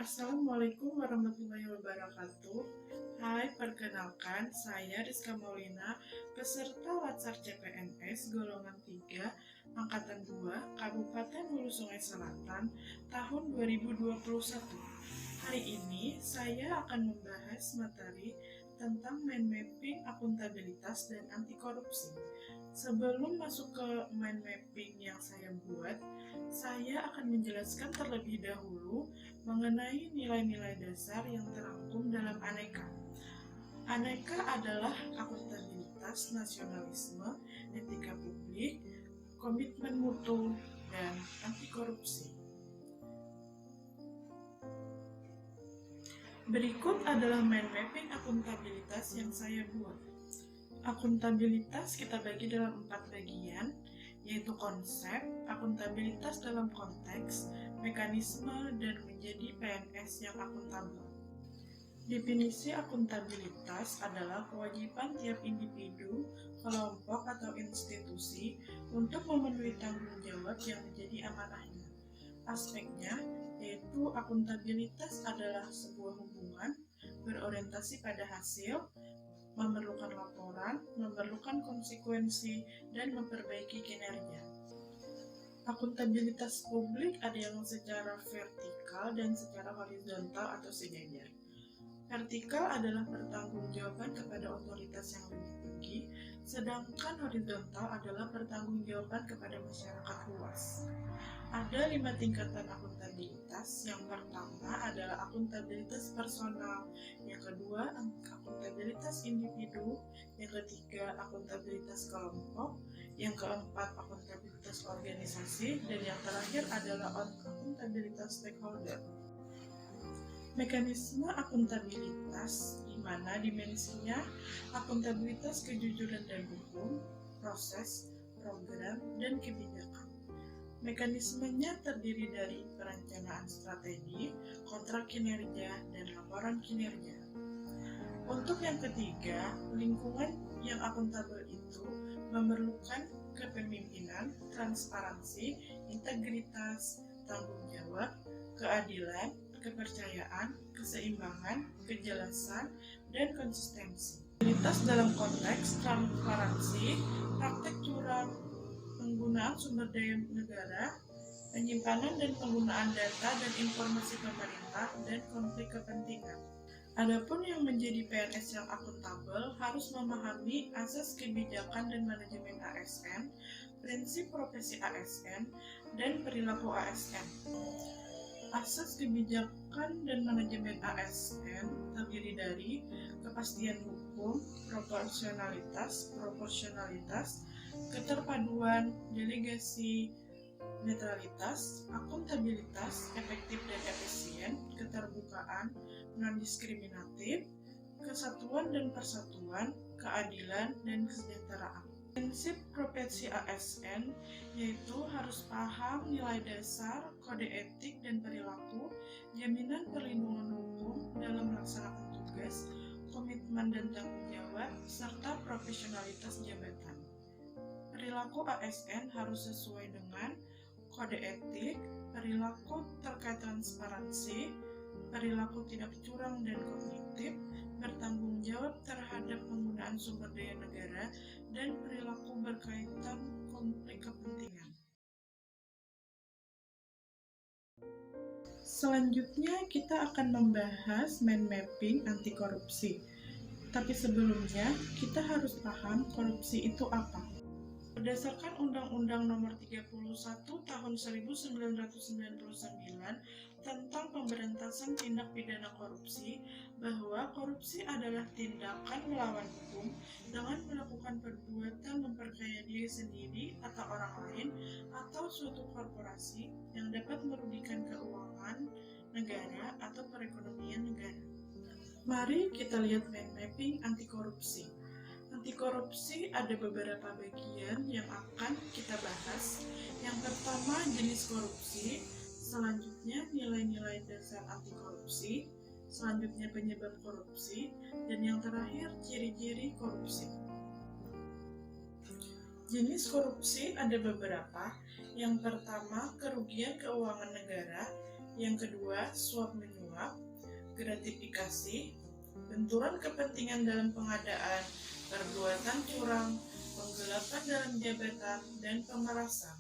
Assalamualaikum warahmatullahi wabarakatuh. Hai, perkenalkan saya Rizka Maulina, peserta Latsar CPNS golongan 3, angkatan 2, Kabupaten Hulu Sungai Selatan, tahun 2021. Hari ini saya akan membahas materi tentang mind mapping akuntabilitas dan anti korupsi. Sebelum masuk ke mind mapping yang saya buat, saya akan menjelaskan terlebih dahulu mengenai nilai-nilai dasar yang terangkum dalam Aneka. Aneka adalah akuntabilitas, nasionalisme, etika publik, komitmen mutu, dan anti korupsi. Berikut adalah mind mapping akuntabilitas yang saya buat. Akuntabilitas kita bagi dalam 4 bagian, yaitu konsep, akuntabilitas dalam konteks, mekanisme, dan menjadi PNS yang akuntabel. Definisi akuntabilitas adalah kewajiban tiap individu, kelompok, atau institusi untuk memenuhi tanggung jawab yang menjadi amanahnya. Aspeknya yaitu akuntabilitas adalah sebuah hubungan berorientasi pada hasil, memerlukan laporan, memerlukan konsekuensi, dan memperbaiki kinerja. Akuntabilitas publik ada yang secara vertikal dan secara horizontal atau sejajar. Vertikal adalah pertanggungjawaban kepada otoritas yang lebih tinggi, sedangkan horizontal adalah pertanggungjawaban kepada masyarakat luas. Ada 5 tingkatan akuntabilitas. Yang pertama adalah akuntabilitas personal, yang kedua akuntabilitas individu, yang ketiga akuntabilitas kelompok, yang keempat akuntabilitas organisasi, dan yang terakhir adalah akuntabilitas stakeholder. Mekanisme akuntabilitas, di mana dimensinya akuntabilitas kejujuran dan hukum, proses, program, dan kebijakan. Mekanismenya terdiri dari perencanaan strategi, kontrak kinerja, dan laporan kinerja. Untuk yang ketiga, lingkungan yang akuntabel itu memerlukan kepemimpinan, transparansi, integritas, tanggung jawab, keadilan, kepercayaan, keseimbangan, kejelasan, dan konsistensi. Kualitas dalam konteks transparansi, praktek curang, penggunaan sumber daya negara, penyimpanan dan penggunaan data dan informasi pemerintah, dan konflik kepentingan. Adapun yang menjadi PNS yang akuntabel harus memahami asas kebijakan dan manajemen ASN, prinsip profesi ASN, dan perilaku ASN. Asas kebijakan dan manajemen ASN terdiri dari kepastian hukum, proporsionalitas, keterpaduan, delegasi, netralitas, akuntabilitas, efektif dan efisien, keterbukaan, non-diskriminatif, kesatuan dan persatuan, keadilan, dan kesejahteraan. Prinsip profesi ASN yaitu harus paham nilai dasar, kode etik dan perilaku, jaminan perlindungan hukum dalam melaksanakan tugas, komitmen dan tanggung jawab, serta profesionalitas jabatan. Perilaku ASN harus sesuai dengan kode etik, perilaku terkait transparansi, perilaku tidak curang dan kognitif, bertanggung jawab terhadap penggunaan sumber daya negara, dan perilaku berkaitan konflik kepentingan. Selanjutnya kita akan membahas mind mapping anti korupsi. Tapi sebelumnya kita harus paham korupsi itu apa. Berdasarkan Undang-Undang Nomor 31 Tahun 1999 tentang Pemberantasan Tindak Pidana Korupsi, bahwa korupsi adalah tindakan melawan hukum dengan melakukan perbuatan memperkaya diri sendiri atau orang lain atau suatu korporasi yang dapat merugikan keuangan negara atau perekonomian negara. Mari kita lihat mind mapping anti korupsi. Anti korupsi ada beberapa bagian yang akan kita bahas. Yang pertama, jenis korupsi, selanjutnya nilai-nilai dasar anti korupsi, selanjutnya penyebab korupsi, dan yang terakhir ciri-ciri korupsi. Jenis korupsi ada beberapa. Yang pertama, kerugian keuangan negara. Yang kedua, suap menyuap. jawab, gratifikasi, benturan kepentingan dalam pengadaan, perbuatan curang, penggelapan dalam jabatan, dan pemerasan.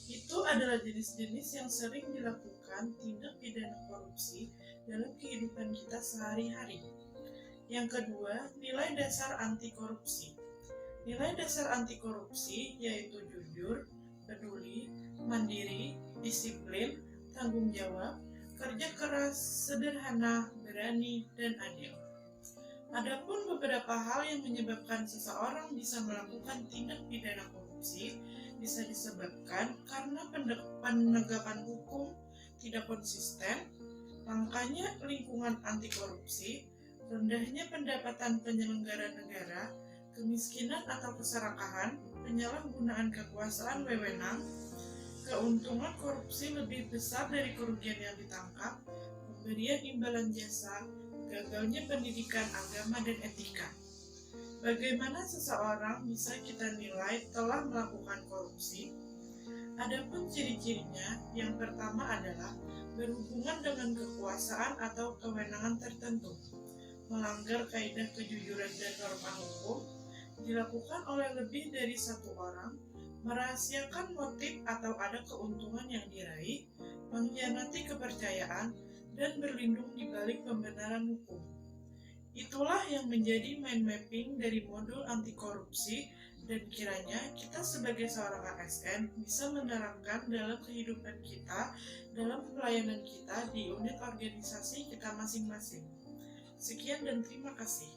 Itu adalah jenis-jenis yang sering dilakukan tindak pidana korupsi dalam kehidupan kita sehari-hari. Yang kedua, nilai dasar anti korupsi. Nilai dasar anti korupsi yaitu jujur, peduli, mandiri, disiplin, tanggung jawab, kerja keras, sederhana, berani, dan adil. Adapun beberapa hal yang menyebabkan seseorang bisa melakukan tindak pidana korupsi bisa disebabkan karena penegakan hukum tidak konsisten, langkanya lingkungan anti korupsi, rendahnya pendapatan penyelenggara negara, kemiskinan atau keserakahan, penyalahgunaan kekuasaan wewenang, keuntungan korupsi lebih besar dari kerugian yang ditangkap, pemberian imbalan jasa, gagalnya pendidikan agama dan etika. Bagaimana seseorang bisa kita nilai telah melakukan korupsi? Adapun ciri-cirinya, yang pertama adalah berhubungan dengan kekuasaan atau kewenangan tertentu, melanggar kaidah kejujuran dan norma hukum, dilakukan oleh lebih dari satu orang, merahasiakan motif atau ada keuntungan yang diraih, mengkhianati kepercayaan, dan berlindung di balik pembenaran hukum. Itulah yang menjadi mind mapping dari modul anti korupsi, dan kiranya kita sebagai seorang ASN bisa menerapkan dalam kehidupan kita, dalam pelayanan kita di unit organisasi kita masing-masing. Sekian dan terima kasih.